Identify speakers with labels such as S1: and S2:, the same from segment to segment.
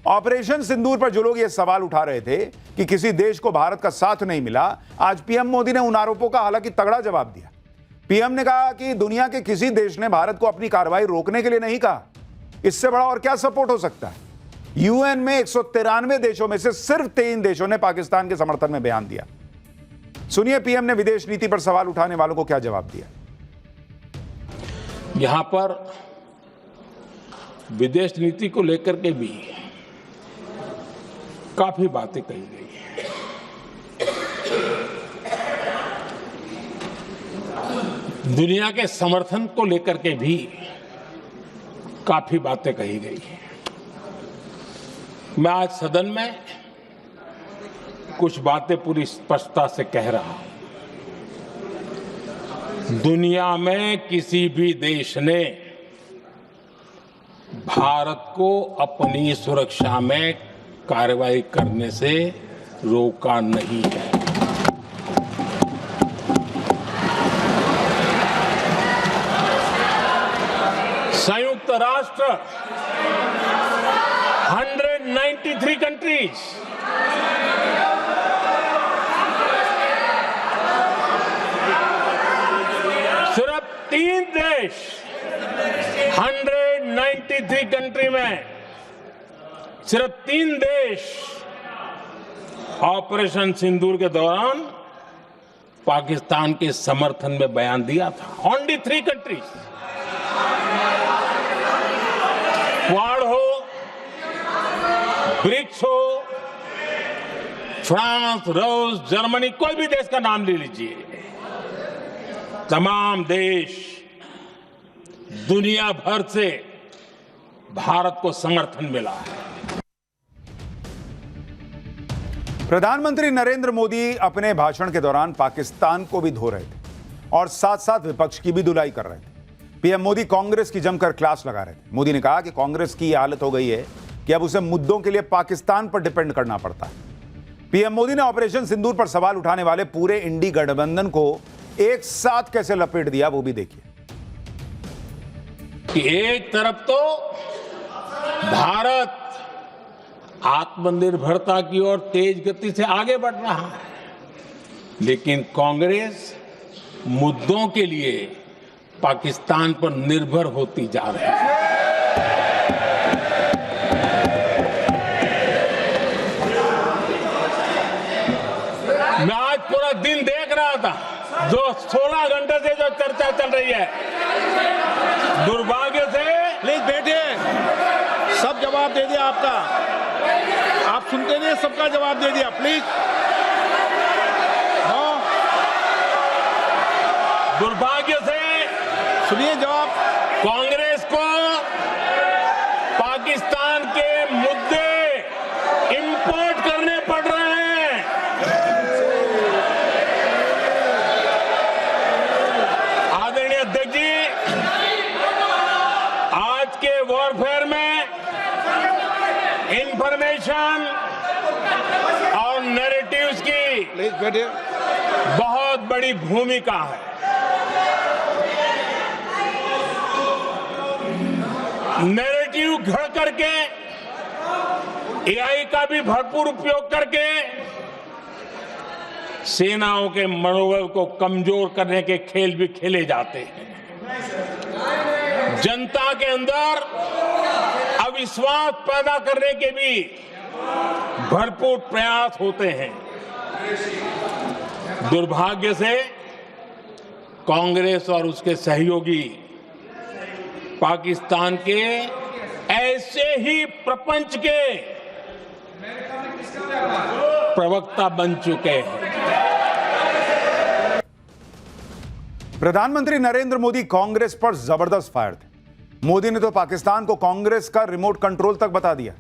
S1: Operation सिंदूर पर जो लोग ये सवाल उठा रहे थे कि किसी देश को भारत का साथ नहीं मिला, आज पीएम मोदी ने उन आरोपों का हालांकि तगड़ा जवाब दिया। पीएम ने कहा कि दुनिया के किसी देश ने भारत को अपनी कार्रवाई रोकने के लिए नहीं कहा। इससे बड़ा और क्या सपोर्ट हो सकता है? यूएन में 193 देशों में से सिर्फ 3 देशों ने पाकिस्तान के समर्थन में बयान दिया। सुनिए पीएम ने विदेश नीति पर सवाल उठाने वालों को क्या जवाब दिया।
S2: यहां पर विदेश नीति को लेकर के भी काफी बातें कही गई हैं। दुनिया के समर्थन को लेकर के भी काफी बातें कही गई हैं। मैं आज सदन में कुछ बातें पूरी स्पष्टता से कह रहा हूं। दुनिया में किसी भी देश ने भारत को अपनी सुरक्षा में कार्रवाई करने से रोका नहीं है। संयुक्त राष्ट्र 193 कंट्रीज सिर्फ 3 देश 193 कंट्री में सिर्फ 3 देश ऑपरेशन सिंदूर के दौरान पाकिस्तान के समर्थन में बयान दिया था। Only 3 countries. क्वाड हो, ब्रिक्स हो, फ्रांस, रूस, जर्मनी, कोई भी देश का नाम ले लीजिए, तमाम देश दुनिया भर से भारत को समर्थन मिला है।
S1: प्रधानमंत्री नरेंद्र मोदी अपने भाषण के दौरान पाकिस्तान को भी धो रहे थे और साथ साथ विपक्ष की भी धुलाई कर रहे थे। पीएम मोदी कांग्रेस की जमकर क्लास लगा रहे थे। मोदी ने कहा कि कांग्रेस की हालत हो गई है कि अब उसे मुद्दों के लिए पाकिस्तान पर डिपेंड करना पड़ता है। पीएम मोदी ने ऑपरेशन सिंदूर पर सवाल उठाने वाले पूरे इंडी गठबंधन को एक साथ कैसे लपेट दिया, वो भी देखिए।
S2: एक तरफ तो भारत आत्मनिर्भरता की ओर तेज गति से आगे बढ़ रहा है, लेकिन कांग्रेस मुद्दों के लिए पाकिस्तान पर निर्भर होती जा रही है। मैं आज पूरा दिन देख रहा था, जो 16 घंटे से जो चर्चा चल रही है, दुर्भाग्य से।
S3: प्लीज बैठिए, सब जवाब दे दिया आपका। आप सुनते नहीं, सबका जवाब दे दिया। प्लीज
S2: दुर्भाग्य से
S3: सुनिए जवाब।
S2: कांग्रेस को पाकिस्तान के मुद्दे इंपोर्ट करने पड़ रहे हैं। आदरणीय अध्यक्ष जी, आज के वॉरफेयर में इंफॉर्मेशन और नैरेटिव्स की
S3: प्लीज बैठिए।
S2: बहुत बड़ी भूमिका है। नैरेटिव घड़ करके, एआई का भी भरपूर उपयोग करके सेनाओं के मनोबल को कमजोर करने के खेल भी खेले जाते हैं। जनता के अंदर अविश्वास पैदा करने के भी भरपूर प्रयास होते हैं। दुर्भाग्य से कांग्रेस और उसके सहयोगी पाकिस्तान के ऐसे ही प्रपंच के प्रवक्ता बन चुके हैं।
S1: प्रधानमंत्री नरेंद्र मोदी कांग्रेस पर जबरदस्त फायर थे। मोदी ने तो पाकिस्तान को कांग्रेस का रिमोट कंट्रोल तक बता दिया।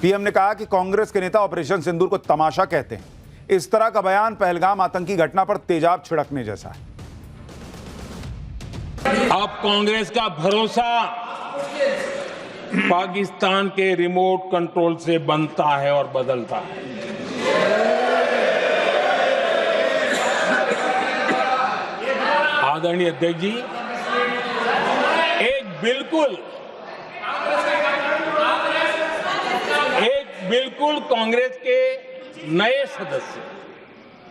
S1: पीएम ने कहा कि कांग्रेस के नेता ऑपरेशन सिंदूर को तमाशा कहते हैं। इस तरह का बयान पहलगाम आतंकी घटना पर तेजाब छिड़कने जैसा है।
S2: अब कांग्रेस का भरोसा पाकिस्तान के रिमोट कंट्रोल से बनता है और बदलता है। आदरणीय अध्यक्ष जी, एक बिल्कुल कांग्रेस के नए सदस्य,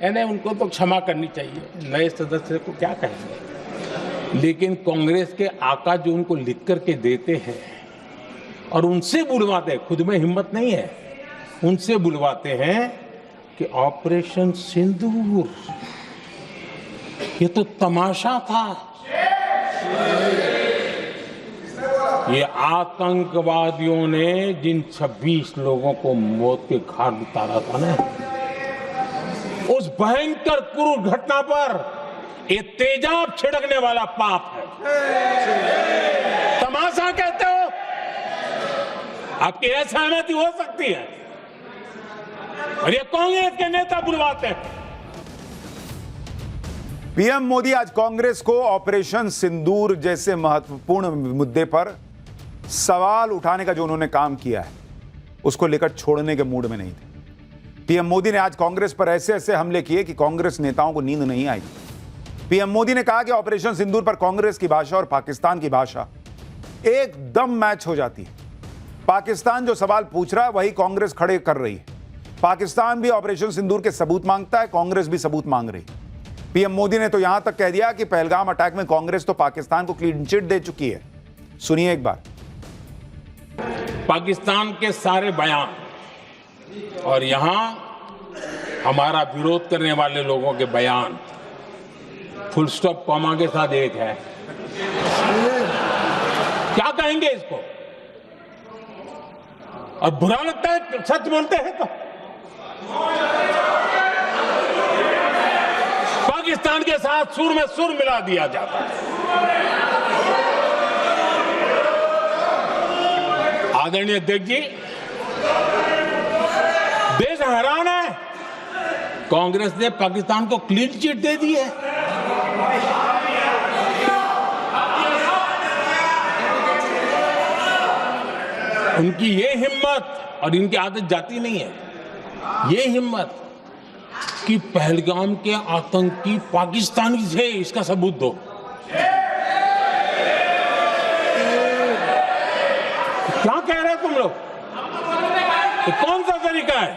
S2: यानी उनको तो क्षमा करनी चाहिए, नए सदस्य को क्या कहेंगे, लेकिन कांग्रेस के आका जो उनको लिख करके देते हैं और उनसे बुलवाते हैं, खुद में हिम्मत नहीं है, उनसे बुलवाते हैं कि ऑपरेशन सिंदूर, ये तो तमाशा था, ये आतंकवादियों ने जिन 26 लोगों को मौत के घाट उतारा था ना, उस भयंकर क्रूर घटना पर ये तेजाब छिड़कने वाला पाप है। तमाशा कहते हो? आपकी असहमति हो सकती है, और ये कांग्रेस के नेता बुलवाते हैं।
S1: पीएम मोदी आज कांग्रेस को ऑपरेशन सिंदूर जैसे महत्वपूर्ण मुद्दे पर सवाल उठाने का जो उन्होंने काम किया है, उसको लेकर छोड़ने के मूड में नहीं थे। पीएम मोदी ने आज कांग्रेस पर ऐसे ऐसे हमले किए कि कांग्रेस नेताओं को नींद नहीं आई। पीएम मोदी ने कहा कि ऑपरेशन सिंदूर पर कांग्रेस की भाषा और पाकिस्तान की भाषा एकदम मैच हो जाती है। पाकिस्तान जो सवाल पूछ रहा है वही कांग्रेस खड़े कर रही है। पाकिस्तान भी ऑपरेशन सिंदूर के सबूत मांगता है, कांग्रेस भी सबूत मांग रही है। पीएम मोदी ने तो यहां तक कह दिया कि पहलगाम अटैक में कांग्रेस तो पाकिस्तान को क्लीन चिट दे चुकी है। सुनिए एक बार।
S2: पाकिस्तान के सारे बयान और यहां हमारा विरोध करने वाले लोगों के बयान फुल स्टॉप कॉमा के साथ एक है। क्या कहेंगे इसको? और बुरा लगता है सच बोलते हैं तो। पाकिस्तान के साथ सुर में सुर मिला दिया जाता है। आदरणीय अध्यक्ष जी, देश हैरान है, कांग्रेस ने पाकिस्तान को क्लीन चिट दे दी है। उनकी ये हिम्मत, और इनकी आदत जाती नहीं है, ये हिम्मत कि पहलगाम के आतंकी पाकिस्तानी थे, इसका सबूत दो। क्या कह रहे हो तुम लोग? तो कौन सा तरीका है?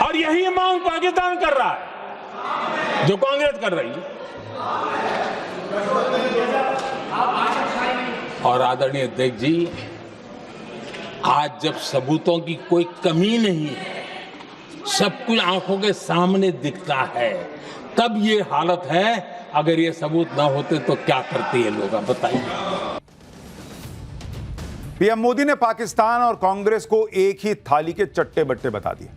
S2: और यही मांग पाकिस्तान कर रहा है जो कांग्रेस कर रही है। और आदरणीय अध्यक्ष जी, आज जब सबूतों की कोई कमी नहीं है, सब कुछ आंखों के सामने दिखता है, तब ये हालत है। अगर ये सबूत ना होते तो क्या करते ये लोग, आप बताइए।
S1: पीएम मोदी ने पाकिस्तान और कांग्रेस को एक ही थाली के चट्टे बट्टे बता दिए,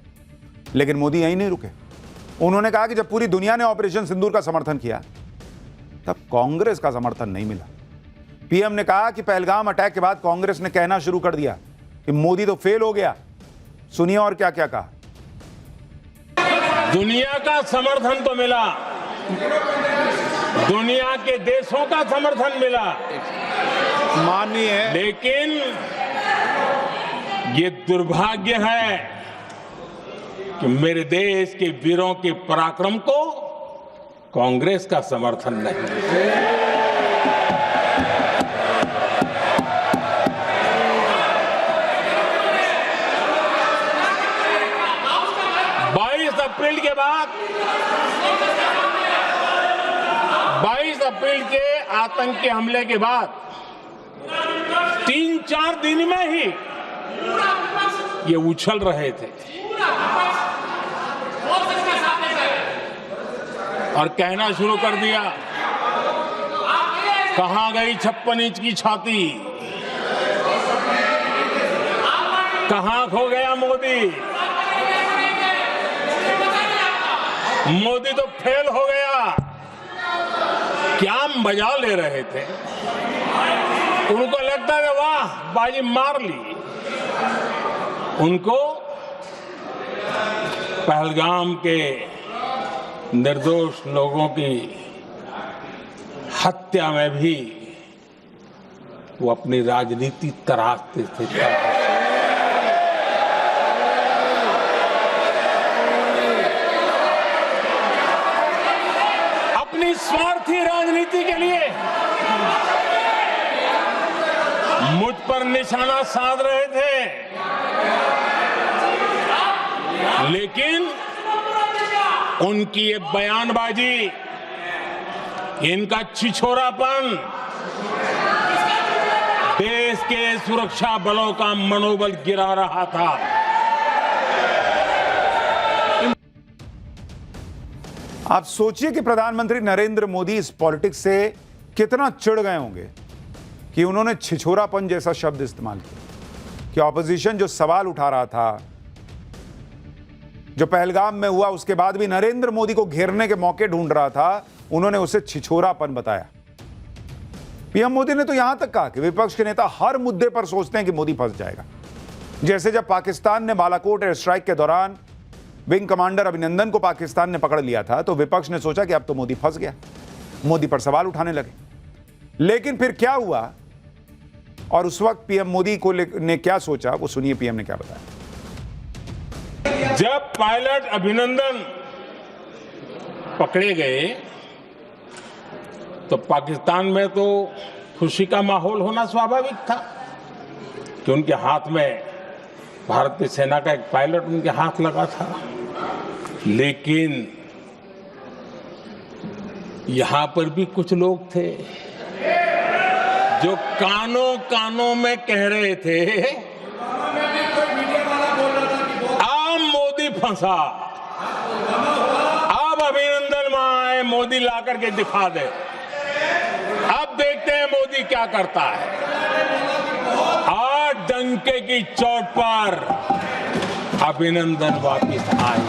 S1: लेकिन मोदी यहीं नहीं रुके। उन्होंने कहा कि जब पूरी दुनिया ने ऑपरेशन सिंदूर का समर्थन किया, तब कांग्रेस का समर्थन नहीं मिला। पीएम ने कहा कि पहलगाम अटैक के बाद कांग्रेस ने कहना शुरू कर दिया कि मोदी तो फेल हो गया। सुनिए और क्या क्या कहा।
S2: दुनिया का समर्थन तो मिला, दुनिया के देशों का समर्थन मिला,
S3: माननीय है,
S2: लेकिन ये दुर्भाग्य है कि मेरे देश के वीरों के पराक्रम को कांग्रेस का समर्थन नहीं। 22 अप्रैल के आतंकी हमले के बाद 3-4 दिन में ही ये उछल रहे थे और कहना शुरू कर दिया, कहां गई 56 इंच की छाती, कहां खो गया मोदी, मोदी तो फेल हो गया। क्या मजा ले रहे थे, उनको लगता था वाह बाजी मार ली। उनको पहलगाम के निर्दोष लोगों की हत्या में भी वो अपनी राजनीति तराशते थे। अपनी स्वार्थी राजनीति के लिए मुझ पर निशाना साध रहे थे, लेकिन उनकी ये बयानबाजी, इनका छिछोरापन देश के सुरक्षा बलों का मनोबल गिरा रहा था।
S1: आप सोचिए कि प्रधानमंत्री नरेंद्र मोदी इस पॉलिटिक्स से कितना चिढ़ गए होंगे कि उन्होंने छिछोरापन जैसा शब्द इस्तेमाल किया, कि ऑपोजिशन जो सवाल उठा रहा था, जो पहलगाम में हुआ, उसके बाद भी नरेंद्र मोदी को घेरने के मौके ढूंढ रहा था, उन्होंने उसे छिछोरापन बताया। पीएम मोदी ने तो यहां तक कहा कि विपक्ष के नेता हर मुद्दे पर सोचते हैं कि मोदी फंस जाएगा। जैसे जब पाकिस्तान ने बालाकोट एयर स्ट्राइक के दौरान विंग कमांडर अभिनंदन को पाकिस्तान ने पकड़ लिया था, तो विपक्ष ने सोचा कि अब तो मोदी फंस गया, मोदी पर सवाल उठाने लगे। लेकिन फिर क्या हुआ और उस वक्त पीएम मोदी को ने क्या सोचा, वो सुनिए पीएम ने क्या बताया।
S2: जब पायलट अभिनंदन पकड़े गए तो पाकिस्तान में तो खुशी का माहौल होना स्वाभाविक था कि उनके हाथ में भारत की सेना का एक पायलट उनके हाथ लगा था। लेकिन यहां पर भी कुछ लोग थे जो कानों कानों में कह रहे थे, अब मोदी फंसा, अब अभिनंदन वहां आए, मोदी ला करके दिखा दे, अब देखते हैं मोदी क्या करता है। आज डंके की चोट पर अभिनंदन वापिस आए।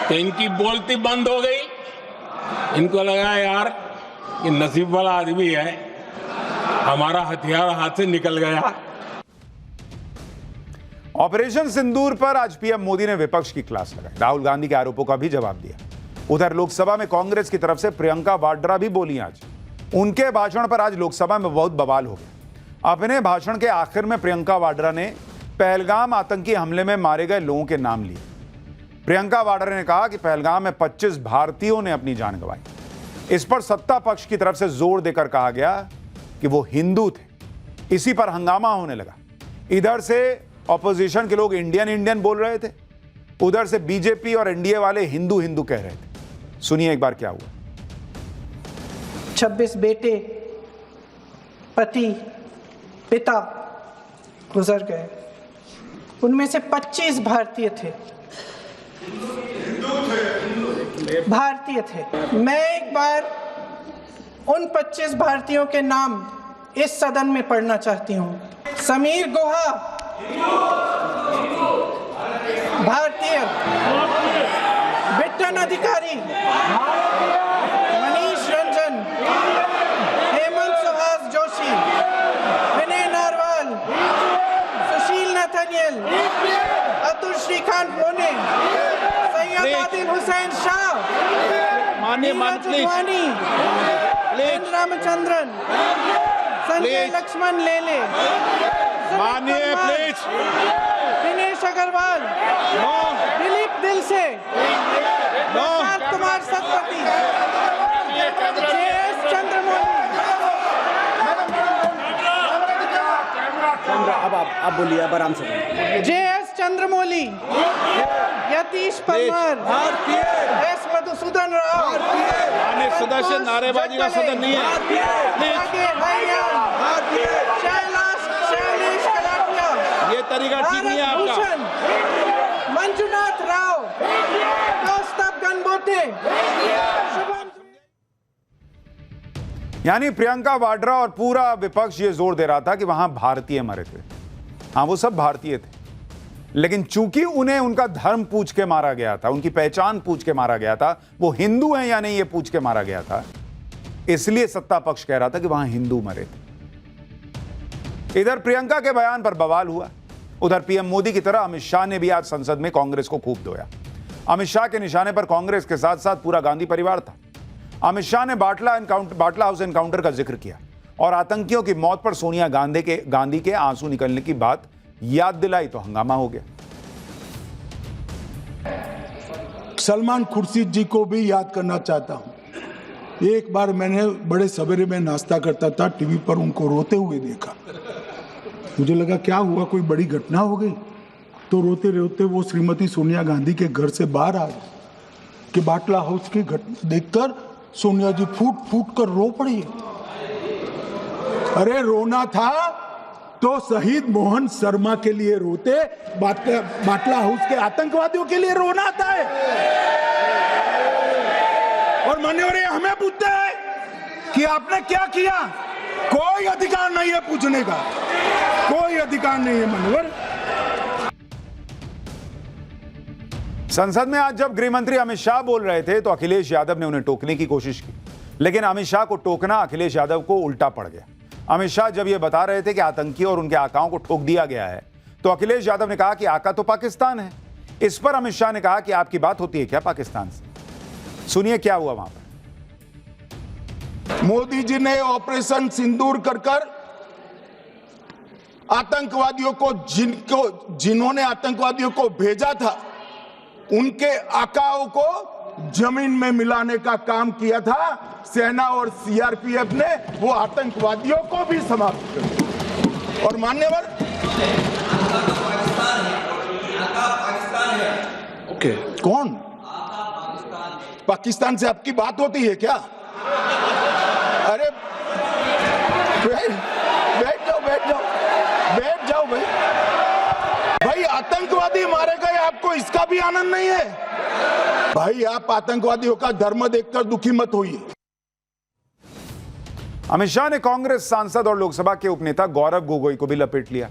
S2: तो इनकी बोलती बंद हो गई। इनको लगा यार कि नसीब वाला आदमी है, हमारा हथियार हाथ से निकल गया।
S1: ऑपरेशन सिंदूर पर आज पीएम मोदी ने विपक्ष की क्लास लगाई, राहुल गांधी के आरोपों का भी जवाब दिया। उधर लोकसभा में कांग्रेस की तरफ से प्रियंका वाड्रा भी बोली। आज उनके भाषण पर आज लोकसभा में बहुत बवाल हो गया। अपने भाषण के आखिर में प्रियंका वाड्रा ने पहलगाम आतंकी हमले में मारे गए लोगों के नाम लिए। प्रियंका वाड्रा ने कहा कि पहलगाम में 25 भारतीयों ने अपनी जान गंवाई। इस पर सत्ता पक्ष की तरफ से जोर देकर कहा गया कि वो हिंदू थे। इसी पर हंगामा होने लगा। इधर से ऑपोजिशन के लोग इंडियन इंडियन बोल रहे थे, उधर से बीजेपी और एनडीए वाले हिंदू हिंदू कह रहे थे। सुनिए एक बार क्या हुआ।
S4: 26 बेटे, पति, पिता गुजर गए। उनमें से 25 भारतीय थे। भारतीय थे। मैं एक बार उन 25 भारतीयों के नाम इस सदन में पढ़ना चाहती हूं। समीर गुहा भारतीय, बिट्टन अधिकारी, मनीष रंजन, हेमंत सुहास जोशी, विनय नारवाल, सुशील नथनियल, अतुल श्रीकांत पुणे, सैयद आदिल हुसैन शाह,
S3: माननीय
S4: चुनवानी, एन रामचंद्रन, संजय लक्ष्मण लेले,
S3: माननीय प्लीज,
S4: दिनेश अग्रवाल, दिलीप दिलसे, प्रसाद कुमार सतपति, JS चंद्रमौली।
S5: अब आप बोलिए, अब आराम से।
S4: JS चंद्रमौली, यतीश परमार, S मधुसूदन राव,
S3: माननीय सदस्य, नारेबाजी का सदन नहीं है।
S4: शैलेश कलाटिया,
S3: ये तरीका ठीक नहीं है आपका।
S4: मंजुनाथ राव, कौस्तभ गणबोटे, शुभम।
S1: यानी प्रियंका वाड्रा और पूरा विपक्ष ये जोर दे रहा था कि वहां भारतीय मरे थे। हाँ, वो सब भारतीय थे, लेकिन चूंकि उन्हें उनका धर्म पूछ के मारा गया था, उनकी पहचान पूछ के मारा गया था, वो हिंदू हैं या नहीं ये पूछ के मारा गया था, इसलिए सत्ता पक्ष कह रहा था कि वहां हिंदू मरे थे। इधर प्रियंका के बयान पर बवाल हुआ। उधर पीएम मोदी की तरह अमित शाह ने भी आज संसद में कांग्रेस को खूब धोया। अमित शाह के निशाने पर कांग्रेस के साथ साथ पूरा गांधी परिवार था। अमित शाह ने बाटला हाउस एनकाउंटर का जिक्र किया और आतंकियों की मौत पर सोनिया गांधी के आंसू निकलने की बात याद दिलाई तो हंगामा हो गया।
S6: सलमान खुर्शीद जी को भी याद करना चाहता हूं। एक बार मैंने बड़े सवेरे में नाश्ता करता था, टीवी पर उनको रोते हुए देखा। मुझे लगा क्या हुआ, कोई बड़ी घटना हो गई। तो रोते रोते वो श्रीमती सोनिया गांधी के घर से बाहर आ गए कि बाटला हाउस की घटना देखकर सोनिया जी फूट फूट कर रो पड़ी। अरे रोना था तो शहीद मोहन शर्मा के लिए रोते, बाटला हाउस के आतंकवादियों के लिए रोना आता है। और मान्यवर हमें पूछते हैं कि आपने क्या किया। कोई अधिकार नहीं है पूछने का, कोई अधिकार नहीं है मान्यवर।
S1: संसद में आज जब गृहमंत्री अमित शाह बोल रहे थे तो अखिलेश यादव ने उन्हें टोकने की कोशिश की, लेकिन अमित शाह को टोकना अखिलेश यादव को उल्टा पड़ गया। अमित शाह जब यह बता रहे थे कि आतंकी और उनके आकाओं को ठोक दिया गया है तो अखिलेश यादव ने कहा कि आका तो पाकिस्तान है। इस पर अमित शाह ने कहा कि आपकी बात होती है क्या पाकिस्तान से। सुनिए क्या हुआ वहां पर।
S6: मोदी जी ने ऑपरेशन सिंदूर कर आतंकवादियों को जिन्होंने आतंकवादियों को भेजा था उनके आकाओं को जमीन में मिलाने का काम किया था। सेना और सीआरपीएफ ने वो आतंकवादियों को भी समाप्त किया। और मान्यवर ओके कौन पाकिस्तान से आपकी बात होती है क्या? अरे बैठ जाओ भाई आतंकवादी मारे गए, आपको इसका भी आनंद नहीं है? भाई आप आतंकवादियों का धर्म देखकर दुखी मत होइए।
S1: अमित शाह ने कांग्रेस सांसद और लोकसभा के उपनेता गौरव गोगोई को भी लपेट लिया।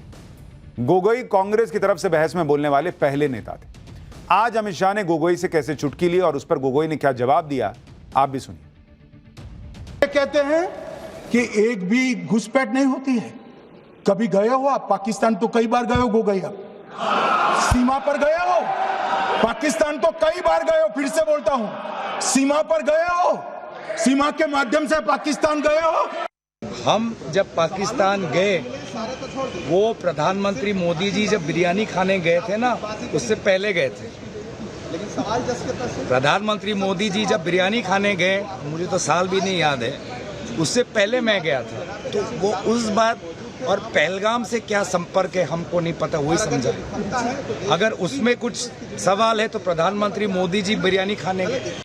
S1: गोगोई कांग्रेस की तरफ से बहस में बोलने वाले पहले नेता थे। आज अमित शाह ने गोगोई से कैसे चुटकी ली और उस पर गोगोई ने क्या जवाब दिया, आप भी सुनिए।
S6: कहते हैं कि एक भी घुसपैठ नहीं होती है। कभी गए हो आप पाकिस्तान? तो कई बार गए हो गोगोई, आप सीमा पर गए हो? पाकिस्तान तो कई बार गए हो, फिर से बोलता हूं, सीमा पर गए हो? सीमा के माध्यम से पाकिस्तान गए हो?
S7: हम जब पाकिस्तान गए, वो प्रधानमंत्री मोदी जी जब बिरयानी खाने गए थे ना, उससे पहले गए थे। प्रधानमंत्री मोदी जी जब बिरयानी खाने गए, मुझे तो साल भी नहीं याद है, उससे पहले मैं गया था। तो वो उस बात और पहलगाम से क्या संपर्क है हमको नहीं पता, वही समझा। अगर उसमें कुछ सवाल है तो प्रधानमंत्री मोदी जी बिरयानी खाने गए।